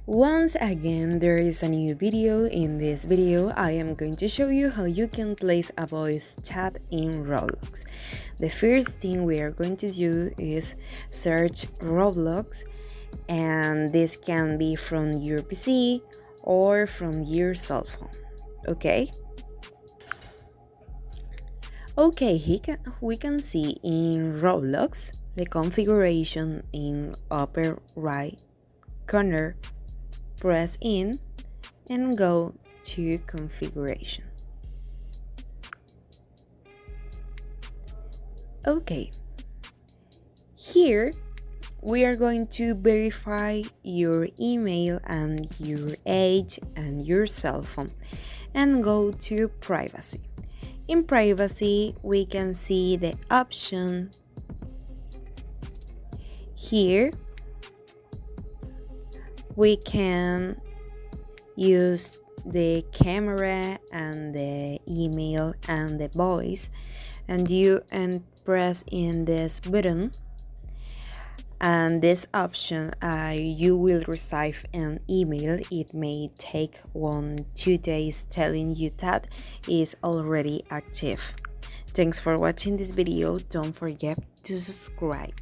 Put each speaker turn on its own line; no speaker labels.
Once again, there is a new video. In this video, I am going to show you how you can place a voice chat in Roblox. The first thing we are going to do is search Roblox, and this can be from your PC or from your cell phone. Okay? Okay, we can see in Roblox the configuration in upper right corner. Press in and go to configuration. Okay, here we are going to verify your email and your age and your cell phone and go to privacy. In privacy, we can see the option here. We can use the camera and the email and the voice, and press in this button, and this option you will receive an email. It may take 1-2 days telling you that is already active. Thanks for watching this video. Don't forget to subscribe.